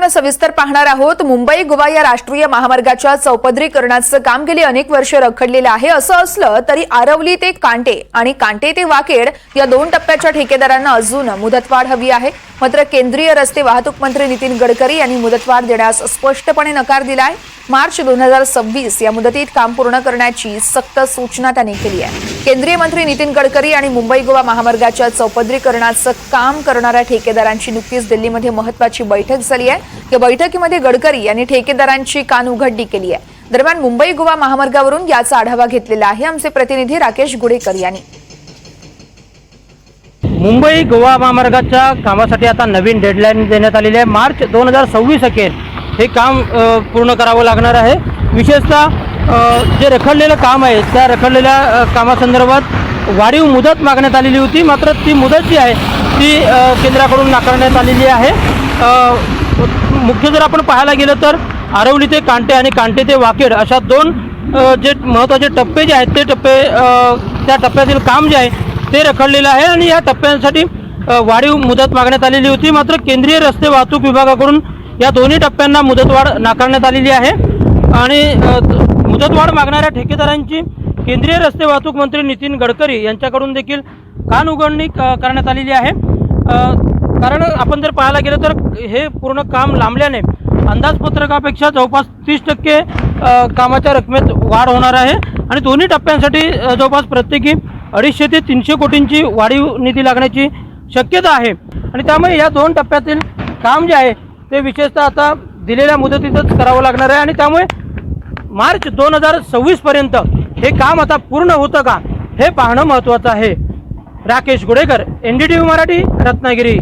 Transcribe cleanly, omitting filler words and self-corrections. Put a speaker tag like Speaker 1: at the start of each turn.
Speaker 1: बातम्या सविस्तर पाहणार आहोत। मुंबई गोवा या राष्ट्रीय महामार्गाच्या चौपदरीकरणाचं काम गेली अनेक वर्षे रखडलेलं आहे। असं असलं तरी आरवली ते कांटे आणि कांटे ते वाकेड या दोन टप्प्याच्या ठेकेदारांना अजून मुदतवाढ हवी आहे। मात्र केंद्रीय रस्ते वाहतूक मंत्री नितीन गडकरी यांनी मुदतवाढ देण्यास स्पष्टपणे नकार दिलाय। मार्च 2026 या मुदतीत काम पूर्ण करण्याची सक्त सूचना त्यांनी केली आहे। केंद्रीय मंत्री नितीन गडकरी आणि मुंबई गोवा महामार्गाच्या चौपदरीकरणाचं काम करणाऱ्या ठेकेदारांची नुकतीच दिल्लीमध्ये महत्त्वाची बैठक झाली आहे। या बैठकीमध्ये गडकरी यांनी ठेकेदारांची कानउघडणी केली आहे। दरम्यान मुंबई गोवा महामार्गावरून याचा आढावा घेतलेला आहे आमचे प्रतिनिधी राकेश गुडेकर यांनी।
Speaker 2: मुंबई गोवा महामार्गाच्या कामासाठी आता नवीन डेडलाईन देण्यात आलेली आहे। मार्च 2026 अखेर हे काम पूर्ण करावं लागणार आहे। विशेषतः जे रखडलेलं काम आहे त्या रखडलेल्या कामासंदर्भात वाढीव मुदत मागण्यात आलेली होती, मात्र ती मुदत जी आहे ती केंद्राकडून नाकारण्यात आलेली आहे। मुख्य जर आपण पाहायला गेलं तर आरवली ते कांटे आणि कांटे ते वाकेड अशा दोन जे महत्त्वाचे टप्पे जे आहेत ते टप्पे त्या टप्प्यातील काम जे आहे ते रखडलेलं आहे आणि या टप्प्यांसाठी वाढीव मुदत मागण्यात आलेली होती, मात्र केंद्रीय रस्ते वाहतूक विभागाकडून या दोन्ही टप्प्यांना मुदतवाढ नाकारण्यात आलेली आहे। आणि मुदतवाढ मागणाऱ्या ठेकेदारांची केंद्रीय रस्ते वाहतूक मंत्री नितीन गडकरी यांच्याकडून देखील कानउघडणी करण्यात आलेली आहे। कारण आपण जर पाहायला गेलं तर हे पूर्ण काम लांबल्याने अंदाजपत्रकापेक्षा जवळपास 30% कामाच्या रकमेत वाढ होणार आहे आणि दोन्ही टप्प्यांसाठी जवळपास प्रत्येकी 250 ते 300 कोटींची वाढीव निधी लागण्याची शक्यता आहे। आणि त्यामुळे या दोन टप्प्यातील काम जे आहे ते विशेषतः आता दिलेल्या मुदतीतच करावं लागणार आहे आणि त्यामुळे मार्च 2026 पर्यंत हे काम आता पूर्ण होतं का हे पाहणं महत्त्वाचं आहे। राकेश गुडेकर, NDTV मराठी, रत्नागिरी।